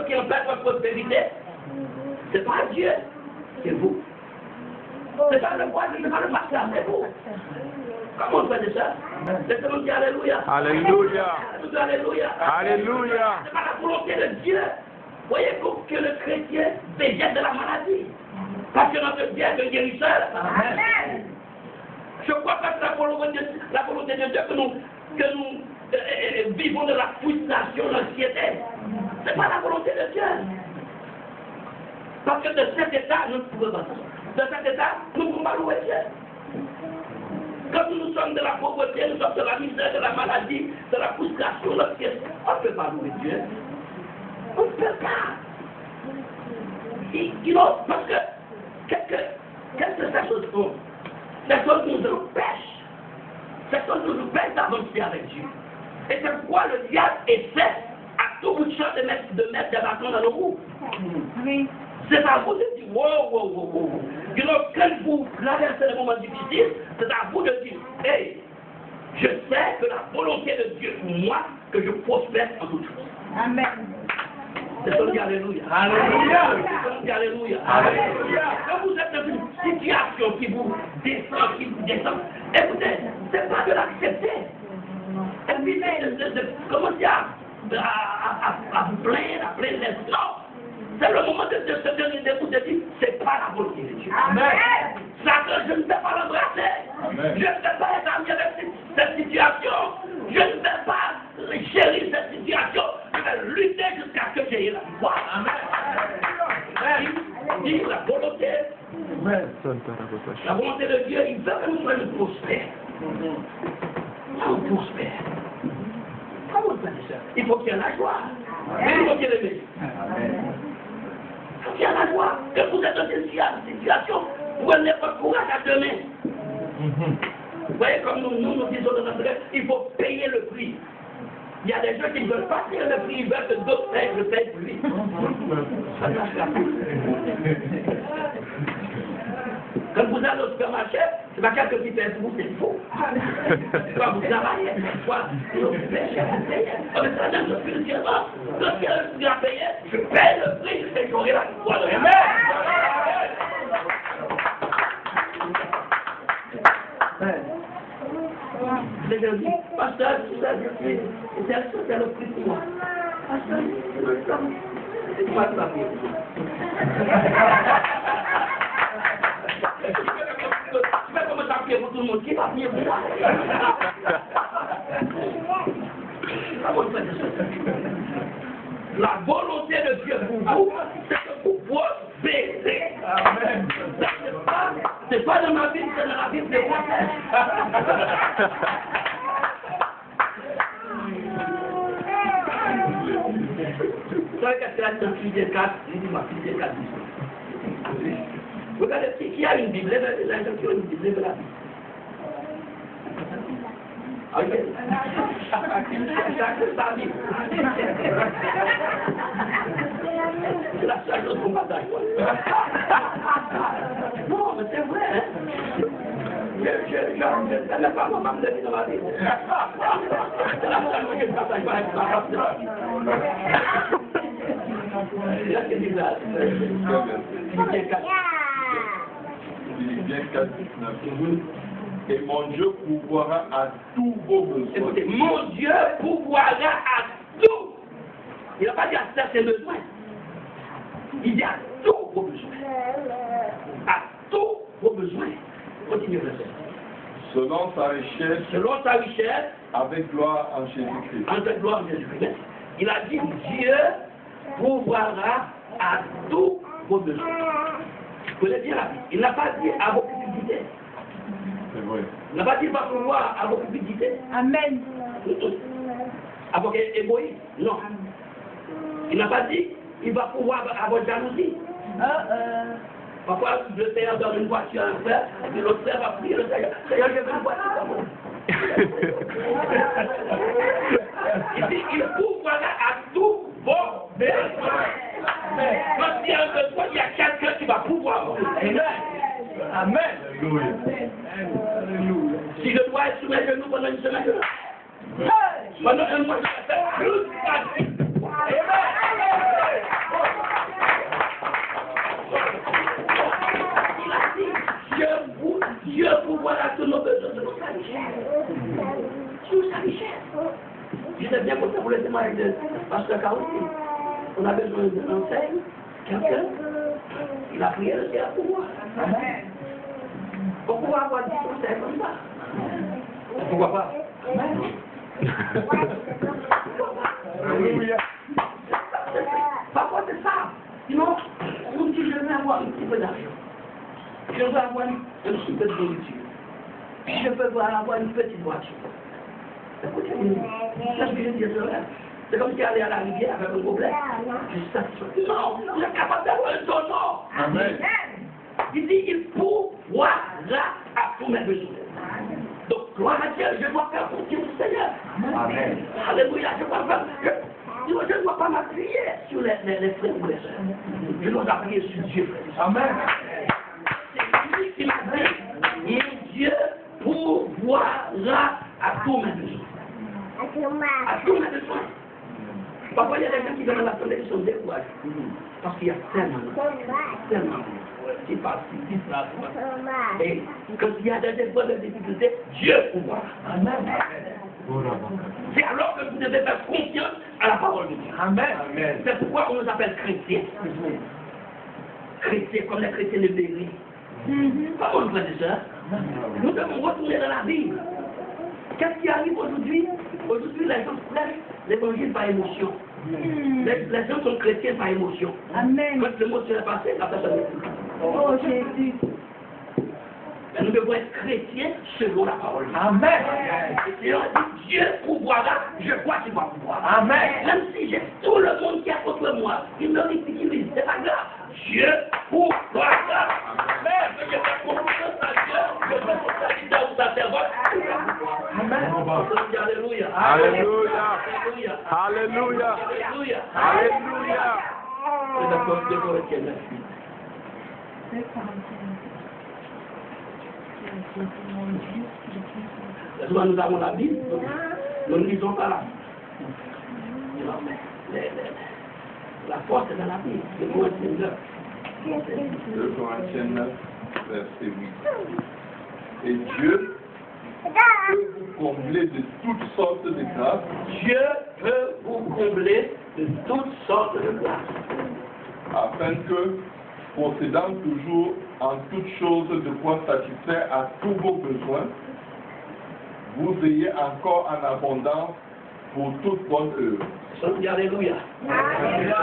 qui empêche votre prospérité, c'est pas Dieu, c'est vous. C'est pas le voisin, c'est pas le pasteur, c'est vous. Comment on fait ça? Laissez-moi dire Alléluia. Alléluia. Alléluia. Alléluia. C'est pas la volonté de Dieu. Voyez que le chrétien végète de la maladie. Parce que notre Dieu est un guérisseur. Amen. Je crois pas que la volonté de Dieu que nous vivons de la frustration, l'anxiété. Ce n'est pas la volonté de Dieu. Parce que de cet état, nous ne pouvons pas. De cet état, nous ne pouvons pas louer Dieu. Quand nous sommes de la pauvreté, nous sommes de la misère, de la maladie, de la frustration, de l'anxiété, on ne peut pas louer Dieu. On ne peut pas. Parce que qu'est-ce que ces choses font? Ces choses nous empêchent. Ces choses nous empêchent d'avancer avec Dieu. Et c'est pourquoi le diable essaie à tout bout de champ de mettre des bâtons dans nos roues. Oui. C'est à vous de dire, wow. Quand vous traversez des moments difficiles, c'est à vous de dire, hey, je sais que la volonté de Dieu pour moi, que je prospère en toutes choses. Amen. C'est son Alléluia. Alléluia. C'est son Alléluia. Alléluia. Quand vous êtes dans une situation qui vous descend, écoutez, c'est pas de l'accepter. Et puis, commencez à vous plaindre, à plaindre. Non. C'est le moment de se donner des coups de dire, c'est pas la volonté de Dieu. Amen. Satan, je ne vais pas l'embrasser. Je ne vais pas être ami avec cette situation. Je ne vais pas chérir cette situation. Je vais lutter jusqu'à ce que j'aie la victoire. Amen. Dit la volonté. Amen. La volonté de Dieu, il veut que nous soyons prospères. Nous prospères. Comment on fait ça? Il faut qu'il y ait la joie. Il faut qu'il y ait le mérite. Il y a la joie, que vous êtes dans une situation où elle n'est pas courage à demain. Vous voyez, comme nous disons dans notre rêve, il faut payer le prix. Il y a des gens qui ne veulent pas payer le prix, ils veulent que d'autres payent le prix pour lui. Ça marche la Quand vous allez au supermarché, c'est pas quelqu'un qui paye pour vous, c'est faux. Soit vous travaillez, soit vous payez. On est très bien spirituellement. Quand quelqu'un a payé, je paye le prix et j'aurai la victoire. Amen. Les gens disent, pasteur, c'est le prix pour moi. Pasteur, c'est quoi le papier? Tu vas commencer à prier pour tout le monde. Qui va prier pour moi? La volonté de Dieu pour vous, c'est que vous prospérez. Amen. C'est pas dans ma Bible, c'est dans la Bible des prophètes. Vous savez qu'est-ce qu'il y a dans Philippiens 4? Il dit ma Philippiens 4, 10. Regardez, qui a une Bible? Les gens qui ont une Bible, lèvez la Bible. Ok. C'est sa Bible. C'est la seule chose qu'on partage. Non, mais c'est vrai, hein? Je n'ai pas maman de dans ma vie. C'est la seule chose que je partage pas avec ma femme. Philippiens 4, 19. Et mon Dieu pourvoira à tous vos besoins. Écoutez, mon Dieu pourvoira à tout. Il n'a pas dit à certains besoins. Il dit à tous vos besoins. À tous vos besoins. Continuez le verset. Selon sa richesse. Selon sa richesse. Avec gloire en Jésus-Christ. Avec gloire en Jésus-Christ. Il a dit Dieu pourvoira à tous vos besoins. Vous connaissez bien la Bible. Il n'a pas dit à vos cupidités. C'est vrai. Il n'a pas dit il va pourvoir à vos cupidités. Amen. À votre égoïsme. Non. Il n'a pas dit il va pouvoir à votre jalousie. Parfois, le Seigneur donne une voiture à un frère, et l'autre frère va prier le Seigneur. Seigneur, je veux une voiture à moi. Il dit il pourvoira à tous vos besoins. Quand il y a un besoin, il y a quelqu'un qui va pouvoir. Amen. Amen. Alléluia. Si je dois être sur mes genoux pendant une semaine, pendant un mois, je vais faire plus. Amen. J'étais bien content pour le témoignage de Pasteur Caroline. On a besoin d'un enseigne, quelqu'un. Il a prié le ciel pour moi. On pourra avoir des conseils comme ça. Pourquoi pas? Alléluia. Parfois c'est ça. Sinon, on dit je veux avoir un petit peu d'argent. Je veux avoir un petit peu de nourriture. Je veux avoir une petite voiture. Écoutez, c'est ce que je dis, c'est comme si aller à la rivière avec un problème. Je suis satisfait. Non, je suis capable d'avoir un tonneau. Amen. Il dit, il pourvoira à tous mes besoins. Donc, gloire à Dieu, je dois faire confiance au Seigneur. Amen. Alléluia, je dois faire. Je ne dois pas m'appuyer sur les frères ou les sœurs. Je dois appuyer sur Dieu. Amen. C'est lui qui m'a dit, mon Dieu pourvoira à tous mes besoins. À tous mes besoins. Parfois, il y a des gens qui viennent à la télé qui sont découragés. Parce qu'il y a tellement qui passent, qui passent. Et quand il y a des difficultés, Dieu pourvoira. Amen. C'est alors que vous devez faire confiance à la parole de Dieu. Amen. C'est pourquoi on nous appelle chrétiens. Chrétiens, comme les chrétiens de Béry. Parole, frères et sœurs. Nous devons retourner dans la Bible. Qu'est-ce qui arrive aujourd'hui? Aujourd'hui, les gens prêchent l'évangile par émotion. Les gens sont chrétiens par émotion. Amen. Quand le mot serait passé, la personne n'est plus. Oh Jésus. Mais nous devons être chrétiens selon la parole. Amen. Et on dit Dieu pourvoira, je crois qu'il va pouvoir. Amen. Même si j'ai tout le monde qui est contre moi, il me ridiculise, c'est pas grave. Dieu pourvoira. Amen. Je fais confiance à Dieu, je fais responsabilité au sacerdoce. Amen. Alléluia. Alléluia. Alléluia. Alléluia. Alléluia. Alléluia. C'est la force de Corinthiens 9:8. Souvent nous avons la Bible, nous ne lisons pas la Bible. Non, mais la force est dans la Bible. Le Corinthiens 9. 2 Corinthiens 9, verset 8. Et Dieu peut vous combler de toutes sortes de grâces. Dieu peut vous combler de toutes sortes de grâces. Afin que, possédant toujours en toutes choses de quoi satisfaire à tous vos besoins, vous ayez encore en abondance pour toute bonne œuvre. Alléluia. Alléluia.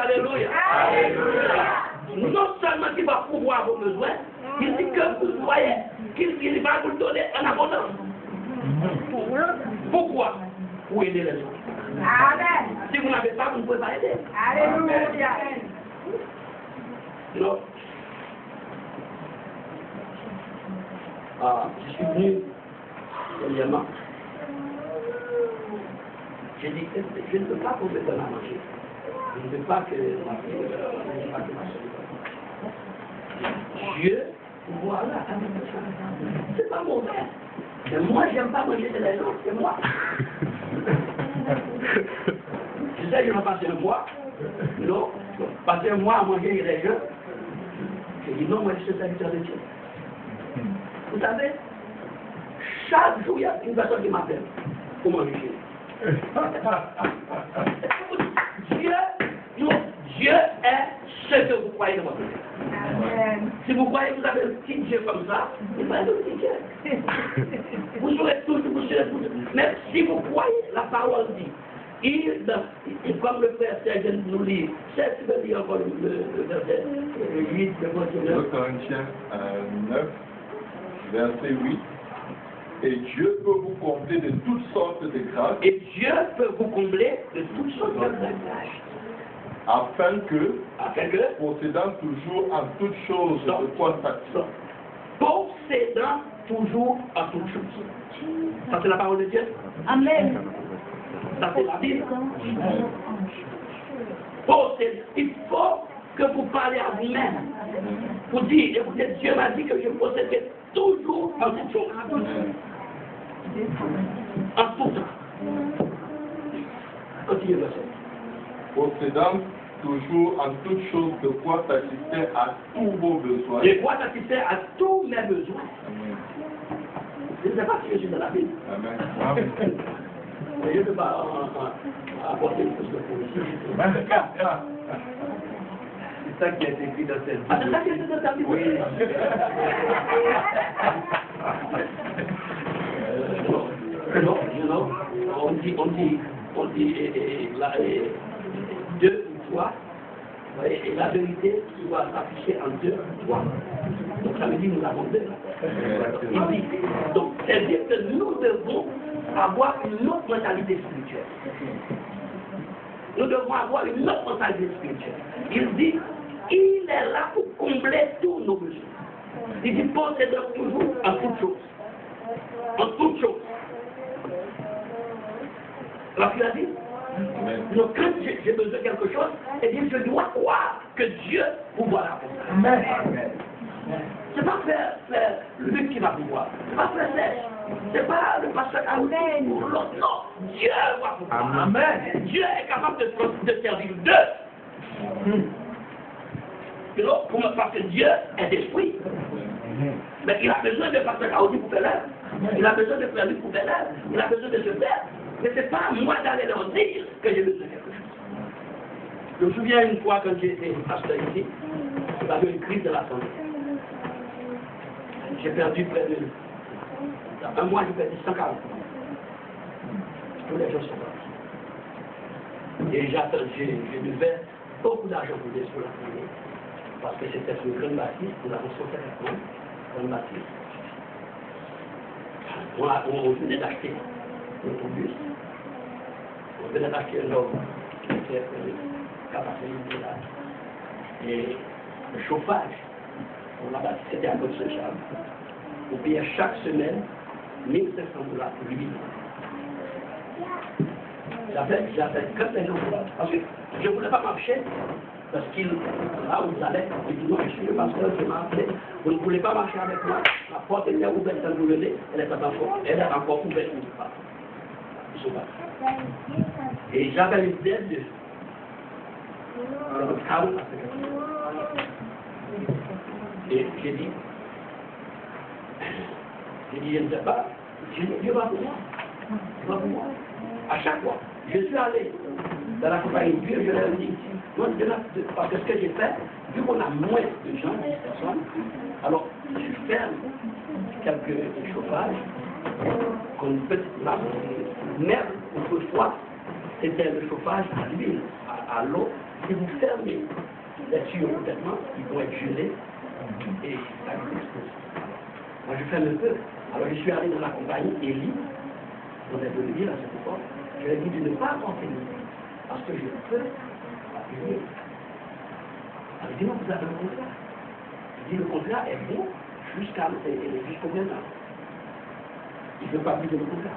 Alléluia. Alléluia. Non seulement qu'il va pouvoir vos besoins, il dit que vous voyez qu'il va vous donner en abondance. Pourquoi? Pour aider les autres. Amen. Si vous n'avez pas, vous ne pouvez pas aider. Alléluia. Non. Ah, je suis venu, premièrement. J'ai dit, je ne peux pas qu'on me donne à manger. Je ne veux pas que ma fille, je ne veux pas que ma soeur. Dieu, voilà, c'est pas mauvais. Mais moi, j'aime pas manger de la gens, c'est moi. Je sais, je vais passer un mois. Non, passer un mois à manger les gens. J'ai dit, non, moi, je suis serviteur de Dieu. Vous savez, chaque jour, il y a une personne qui m'appelle pour manger chez lui. Dieu est ce que vous croyez de votre vie. Si vous croyez que vous avez un petit Dieu comme ça, vous avez un petit Dieu. Vous serez tous, vous serez tous. Mais si vous croyez, la parole dit, comme le frère Serge nous lit, c'est ce que dit encore le verset 8 de votre 2 Corinthiens 9, verset 8. Et Dieu peut vous combler de toutes sortes de grâces. Et Dieu peut vous combler de toutes sortes de grâces. Afin que, possédant toujours en toutes choses de quoi satisfaire. Possédant toujours en toutes choses. Ça c'est la parole de Dieu. Amen. Ça c'est la Bible. Possédant. Il faut que vous parlez à vous-même. Vous dites, écoutez, Dieu m'a dit que je possédais toujours en toutes choses. En tout temps. Continuez, monsieur. Possédant toujours en toutes choses de quoi satisfaire à tous vos besoins. De quoi satisfaire à tous mes besoins. Je ne sais pas si je suis dans la Bible. Amen. Mais je ne peux pas apporter plus de position. C'est ça qui est écrit dans cette Ah, c'est ça qui est dans ta Bible? Oui. Non. On dit deux ou trois, et la vérité doit s'afficher en deux ou trois. Donc ça veut dire que nous avons deux. Il dit, donc c'est-à-dire que nous devons avoir une autre mentalité spirituelle. Nous devons avoir une autre mentalité spirituelle. Il dit, il est là pour combler tous nos besoins. Il dit, possédez toujours en toutes choses. En toutes choses. Alors il a dit, donc quand j'ai besoin de quelque chose, eh bien je dois croire que Dieu pourvoira pour ça. Amen. C'est pas faire lui qui va pouvoir. C'est pas faire Serge. C'est pas le pasteur Amen ou l'autre. Non, Dieu va pouvoir. Amen. Dieu est capable de servir deux. Et donc, parce que Dieu est esprit. Mais il a besoin de pasteur Audi pour faire l'œuvre. Il a besoin de faire lui pour faire l'œuvre. Il a besoin de se faire. Mais ce n'est pas à moi d'aller leur dire que j'ai besoin de quelque chose. Je me souviens une fois quand j'étais pasteur ici, j'avais une crise de la santé. J'ai perdu près de... Dans un mois, j'ai perdu 140. Tous les gens sont morts. Et je devais beaucoup d'argent pour la famille. Parce que c'était sur une grande bâtisse, nous avons 150 ans, grande bâtisse. On venait d'acheter un autobus. On venait d'acheter un homme qui était capacité là. Et le chauffage, on l'a bâti, c'était à côté de Saint-Charles. On payait chaque semaine 1 500 $ pour lui. J'avais quand les gens, parce que je ne voulais pas marcher, parce qu'il, là où vous allez, il dit non, je suis le pasteur qui m'a appelé, vous ne voulez pas marcher avec moi, la porte est bien ouverte quand vous venez, elle est encore ouverte, ils sont pas. Et j'avais une dette de 40 à 50. Et j'ai dit, je ne sais pas, Dieu va pour moi. Dieu va pour moi. À chaque fois, je suis allé dans la compagnie de Dieu, je leur ai dit, moi, parce que ce que j'ai fait, vu qu'on a moins de gens, 10 personnes, alors je ferme quelques chauffages, comme une petite lampe, même autrefois, c'était le chauffage à l'huile, à l'eau. Si vous fermez les tuyaux complètement, ils vont être gelés et ça explose. Moi, je ferme un peu. Alors, je suis allé dans la compagnie Eli, on est de l'huile à cette époque. Je lui ai dit de ne pas apporter l'huile, parce que je peux l'huile. Alors, il dit non, vous avez le contrat. Je dis le contrat est bon jusqu'au combien de temps? Il ne veut pas plus de le contrat.